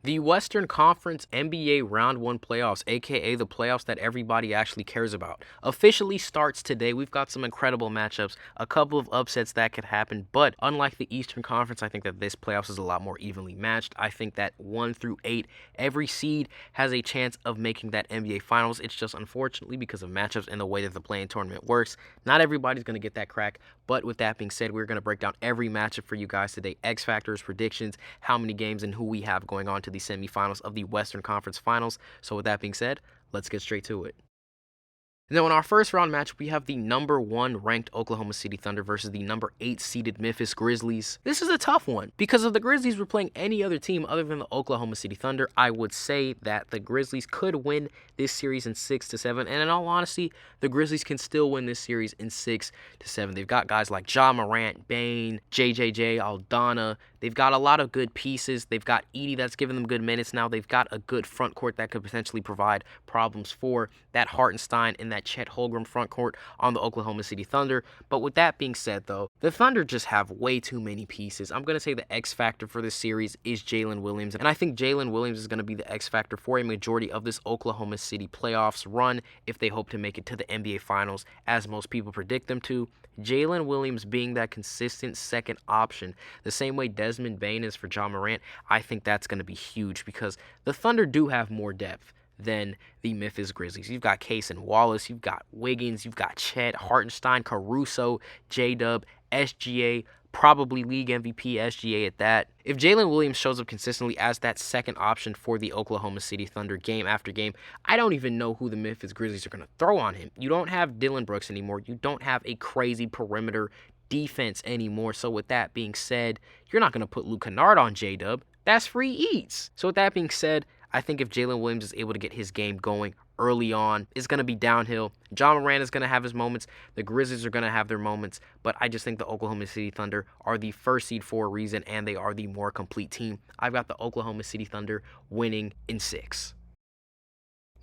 The Western Conference NBA Round 1 playoffs, aka the playoffs that everybody actually cares about, officially starts today. We've got some incredible matchups, a couple of upsets that could happen, but unlike the Eastern Conference, I think that this playoffs is a lot more evenly matched. I think that 1 through 8, every seed has a chance of making that NBA Finals. It's just unfortunately because of matchups and the way that the play-in tournament works, not everybody's going to get that crack. But with that being said, we're going to break down every matchup for you guys today. X factors, predictions, how many games, and who we have going on to the semifinals of the Western Conference Finals. So with that being said, let's get straight to it. Now, in our first round match, we have the number 1 ranked Oklahoma City Thunder versus the number 8 seeded Memphis Grizzlies. This is a tough one because if the Grizzlies were playing any other team other than the Oklahoma City Thunder, I would say that the Grizzlies could win this series in 6-7. And in all honesty, the Grizzlies can still win this series in 6-7. They've got guys like Ja Morant, Bane, JJJ, Aldana. They've got a lot of good pieces. They've got Edey that's giving them good minutes now. They've got a good front court that could potentially provide problems for that Hartenstein and that Chet Holmgren front court on the Oklahoma City Thunder. But with that being said, though, the Thunder just have way too many pieces. I'm going to say the X factor for this series is Jalen Williams. And I think Jalen Williams is going to be the X factor for a majority of this Oklahoma City playoffs run if they hope to make it to the NBA Finals, as most people predict them to. Jalen Williams being that consistent second option, the same way Desmond Bane is for Ja Morant, I think that's going to be huge because the Thunder do have more depth than the Memphis Grizzlies. You've got Case and Wallace, you've got Wiggins, you've got Chet, Hartenstein, Caruso, J-Dub, SGA, probably league MVP SGA at that. If Jalen Williams shows up consistently as that second option for the Oklahoma City Thunder game after game, I don't even know who the Memphis Grizzlies are going to throw on him. You don't have Dillon Brooks anymore. You don't have a crazy perimeter defense anymore. So with that being said, you're not going to put Luke Kennard on J-Dub. That's free eats. So with that being said, I think if Jalen Williams is able to get his game going early on, it's going to be downhill. Ja Morant is going to have his moments. The Grizzlies are going to have their moments. But I just think the Oklahoma City Thunder are the first seed for a reason, and they are the more complete team. I've got the Oklahoma City Thunder winning in 6.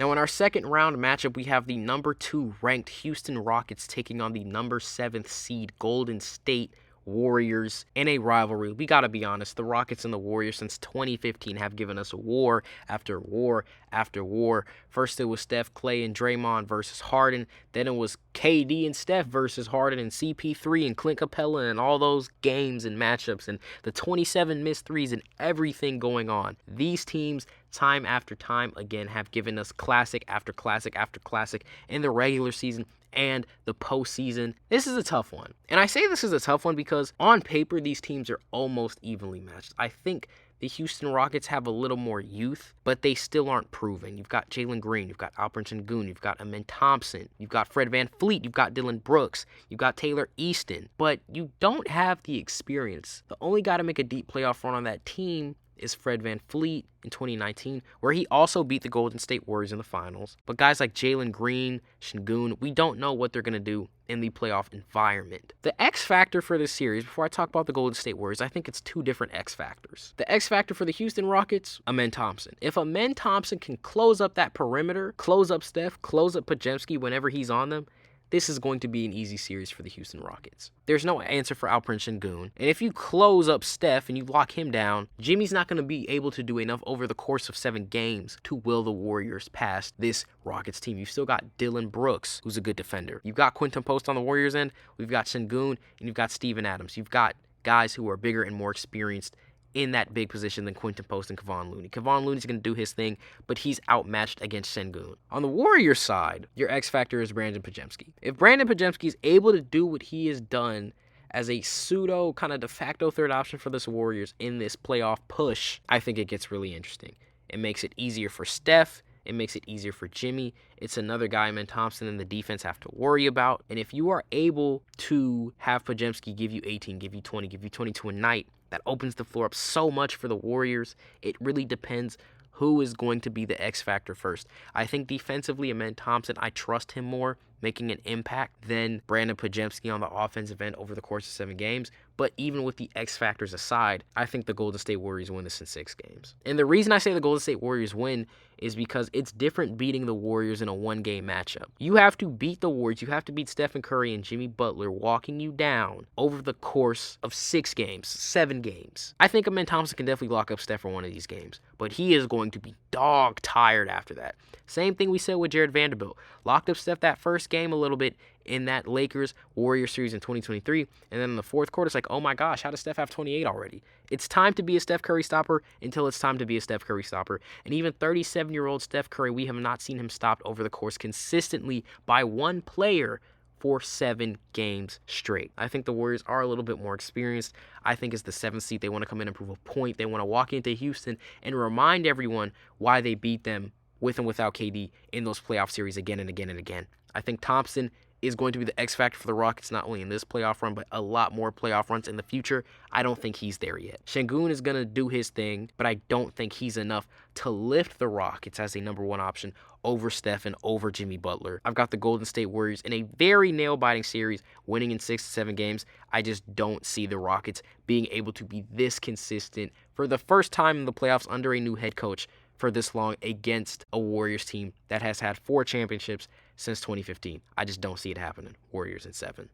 Now, in our second round matchup, we have the number 2 ranked Houston Rockets taking on the number 7th seed Golden State Warriors in a rivalry. We gotta be honest, the Rockets and the Warriors since 2015 have given us war after war after war. First it was Steph, Clay, and Draymond versus Harden. Then it was KD and Steph versus Harden and CP3 and Clint Capella and all those games and matchups and the 27 missed threes and everything going on. These teams, time after time again, have given us classic after classic after classic in the regular season and the postseason. This is a tough one. And I say this is a tough one because on paper, these teams are almost evenly matched. I think the Houston Rockets have a little more youth, but they still aren't proven. You've got Jalen Green, you've got Alperen Sengun, you've got Amen Thompson, you've got Fred VanVleet, you've got Dillon Brooks, you've got Taylor Easton, but you don't have the experience. The only guy to make a deep playoff run on that team is Fred VanVleet in 2019, where he also beat the Golden State Warriors in the finals. But guys like Jalen Green, Sengun, we don't know what they're going to do in the playoff environment. The X factor for this series, before I talk about the Golden State Warriors, I think it's 2 different X factors. The X factor for the Houston Rockets, Amen Thompson. If Amen Thompson can close up that perimeter, close up Steph, close up Podziemski whenever he's on them, this is going to be an easy series for the Houston Rockets. There's no answer for Alperen Sengun. And if you close up Steph and you lock him down, Jimmy's not going to be able to do enough over the course of 7 games to will the Warriors past this Rockets team. You've still got Dillon Brooks, who's a good defender. You've got Quinton Post on the Warriors end. We've got Sengun, and you've got Steven Adams. You've got guys who are bigger and more experienced in that big position than Quinton Post and Kevon Looney. Kevon Looney's going to do his thing, but he's outmatched against Sengun. On the Warriors side, your X factor is Brandon Podziemski. If Brandon Podziemski is able to do what he has done as a pseudo kind of de facto third option for this Warriors in this playoff push, I think it gets really interesting. It makes it easier for Steph. It makes it easier for Jimmy. It's another guy, Amen Thompson, and the defense have to worry about. And if you are able to have Podziemski give you 18, give you 20, give you 22 a night, that opens the floor up so much for the Warriors. It really depends who is going to be the X factor first. I think defensively, Amen Thompson, I trust him more making an impact than Brandon Podziemski on the offensive end over the course of 7 games. But even with the X factors aside, I think the Golden State Warriors win this in 6 games. And the reason I say the Golden State Warriors win is because it's different beating the Warriors in a 1-game matchup. You have to beat the Warriors. You have to beat Stephen Curry and Jimmy Butler walking you down over the course of 6 games, 7 games. I think Amen Thompson can definitely lock up Steph for one of these games, but he is going to be dog tired after that. Same thing we said with Jared Vanderbilt. Locked up Steph that first game a little bit in that Lakers-Warriors series in 2023, and then in the fourth quarter, it's like, oh my gosh, how does Steph have 28 already? It's time to be a Steph Curry stopper until it's time to be a Steph Curry stopper. And even 37-year-old Steph Curry, we have not seen him stopped over the course consistently by one player for 7 games straight. I think the Warriors are a little bit more experienced. I think it's the 7th seed. They want to come in and prove a point. They want to walk into Houston and remind everyone why they beat them with and without KD in those playoff series again and again and again. I think Thompson is going to be the X factor for the Rockets, not only in this playoff run, but a lot more playoff runs in the future. I don't think he's there yet. Şengün is going to do his thing, but I don't think he's enough to lift the Rockets as a number 1 option over Steph and over Jimmy Butler. I've got the Golden State Warriors in a very nail-biting series, winning in 6 to 7 games. I just don't see the Rockets being able to be this consistent for the first time in the playoffs under a new head coach for this long against a Warriors team that has had 4 championships since 2015. I just don't see it happening. Warriors in 7.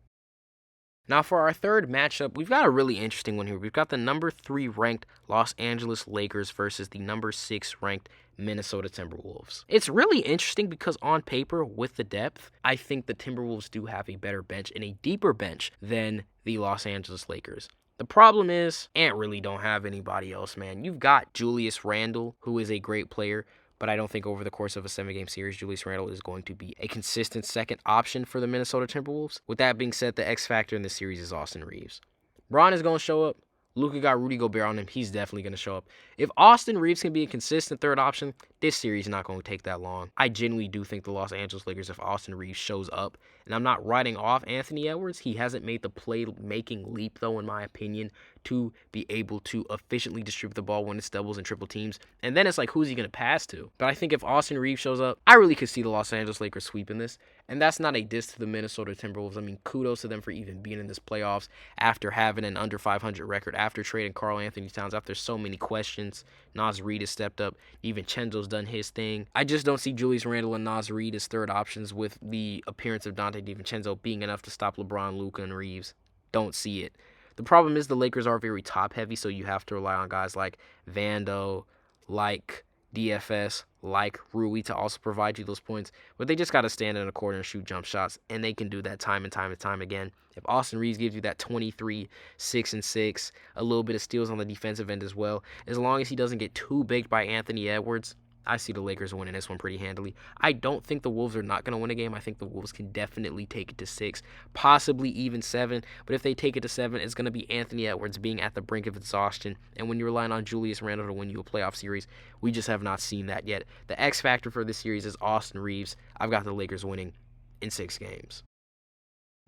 Now for our third matchup, we've got a really interesting one here. We've got the number 3 ranked Los Angeles Lakers versus the number 6 ranked Minnesota Timberwolves. It's really interesting because on paper, with the depth, I think the Timberwolves do have a better bench and a deeper bench than the Los Angeles Lakers. The problem is, Ant really don't have anybody else, man. You've got Julius Randle, who is a great player, but I don't think over the course of a 7-game series, Julius Randle is going to be a consistent second option for the Minnesota Timberwolves. With that being said, the X factor in this series is Austin Reeves. Bron is going to show up. Luka got Rudy Gobert on him. He's definitely going to show up. If Austin Reeves can be a consistent third option, this series is not going to take that long. I genuinely do think the Los Angeles Lakers, if Austin Reeves shows up, and I'm not writing off Anthony Edwards. He hasn't made the play-making leap, though, in my opinion, to be able to efficiently distribute the ball when it's doubles and triple teams. And then it's like, who's he going to pass to? But I think if Austin Reeves shows up, I really could see the Los Angeles Lakers sweeping this. And that's not a diss to the Minnesota Timberwolves. I mean, kudos to them for even being in this playoffs after having an under 500 record, after trading Karl Anthony Towns, after so many questions. Naz Reid has stepped up. Even Chenzo's done his thing. I just don't see Julius Randle and Naz Reid as third options with the appearance of Dante DiVincenzo being enough to stop LeBron, Luka, and Reeves. Don't see it. The problem is the Lakers are very top-heavy, so you have to rely on guys like Vando, like DFS, like Rui to also provide you those points. But they just got to stand in a corner and shoot jump shots, and they can do that time and time and time again. If Austin Reeves gives you that 23, 6 and 6, a little bit of steals on the defensive end as well, as long as he doesn't get too baked by Anthony Edwards, I see the Lakers winning this one pretty handily. I don't think the Wolves are not going to win a game. I think the Wolves can definitely take it to 6, possibly even 7. But if they take it to 7, it's going to be Anthony Edwards being at the brink of exhaustion. And when you're relying on Julius Randle to win you a playoff series, we just have not seen that yet. The X factor for this series is Austin Reeves. I've got the Lakers winning in 6 games.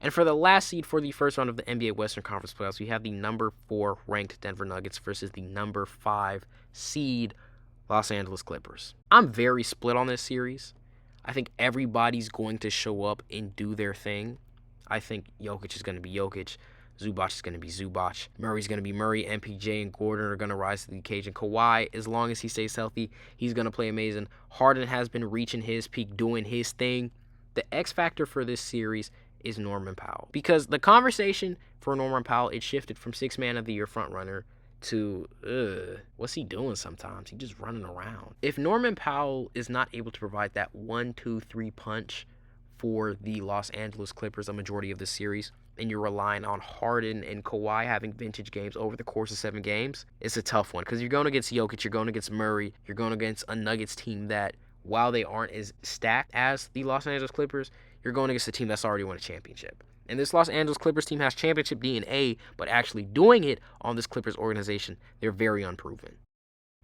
And for the last seed for the first round of the NBA Western Conference playoffs, we have the number 4 ranked Denver Nuggets versus the number 5 seed Los Angeles Clippers. I'm very split on this series. I think everybody's going to show up and do their thing. I think Jokic is going to be Jokic. Zubac is going to be Zubac. Murray's going to be Murray. MPJ and Gordon are going to rise to the occasion. Kawhi, as long as he stays healthy, he's going to play amazing. Harden has been reaching his peak, doing his thing. The X factor for this series is Norman Powell. Because the conversation for Norman Powell, it shifted from 6th man of the year frontrunner to, what's he doing sometimes? He's just running around. If Norman Powell is not able to provide that 1-2-3 punch for the Los Angeles Clippers a majority of the series, and you're relying on Harden and Kawhi having vintage games over the course of 7 games, it's a tough one. Because you're going against Jokic, you're going against Murray, you're going against a Nuggets team that, while they aren't as stacked as the Los Angeles Clippers, you're going against a team that's already won a championship. And this Los Angeles Clippers team has championship DNA, but actually doing it on this Clippers organization, they're very unproven.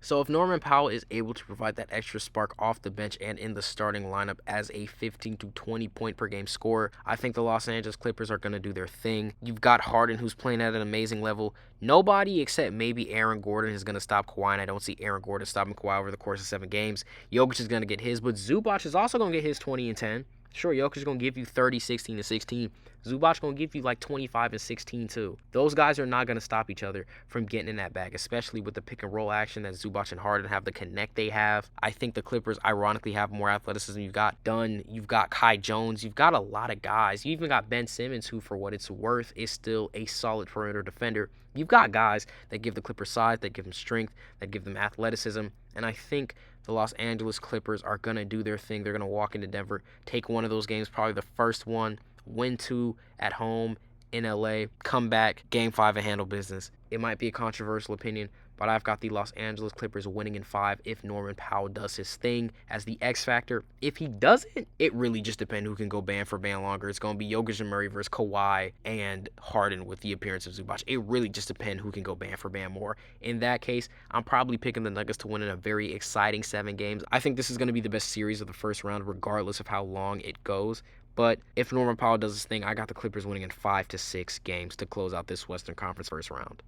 So if Norman Powell is able to provide that extra spark off the bench and in the starting lineup as a 15 to 20 point per game scorer, I think the Los Angeles Clippers are going to do their thing. You've got Harden, who's playing at an amazing level. Nobody except maybe Aaron Gordon is going to stop Kawhi, and I don't see Aaron Gordon stopping Kawhi over the course of 7 games. Jokic is going to get his, but Zubac is also going to get his 20 and 10. Sure, Jokic is going to give you 30, 16, and 16. Zubac going to give you like 25 and 16 too. Those guys are not going to stop each other from getting in that bag, especially with the pick and roll action that Zubac and Harden have, the connect they have. I think the Clippers ironically have more athleticism. You've got Dunn, you've got Kai Jones, you've got a lot of guys. You even got Ben Simmons, who for what it's worth is still a solid perimeter defender. You've got guys that give the Clippers size, that give them strength, that give them athleticism, and I think the Los Angeles Clippers are going to do their thing. They're going to walk into Denver, take one of those games, probably the first one, win 2 at home in LA, come back, game 5 and handle business. It might be a controversial opinion, but I've got the Los Angeles Clippers winning in 5 if Norman Powell does his thing as the X factor. If he doesn't, it really just depends who can go band for band longer. It's going to be Jokic and Murray versus Kawhi and Harden with the appearance of Zubac. It really just depends who can go band for band more. In that case, I'm probably picking the Nuggets to win in a very exciting 7 games. I think this is going to be the best series of the first round, regardless of how long it goes. But if Norman Powell does his thing, I got the Clippers winning in 5 to 6 games to close out this Western Conference first round.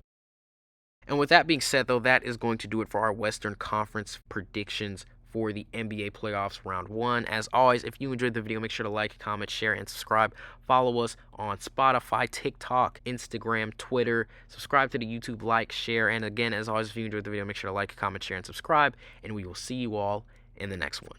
And with that being said, though, that is going to do it for our Western Conference predictions for the NBA playoffs round 1. As always, if you enjoyed the video, make sure to like, comment, share, and subscribe. Follow us on Spotify, TikTok, Instagram, Twitter. Subscribe to the YouTube, like, share. And again, as always, if you enjoyed the video, make sure to like, comment, share, and subscribe. And we will see you all in the next one.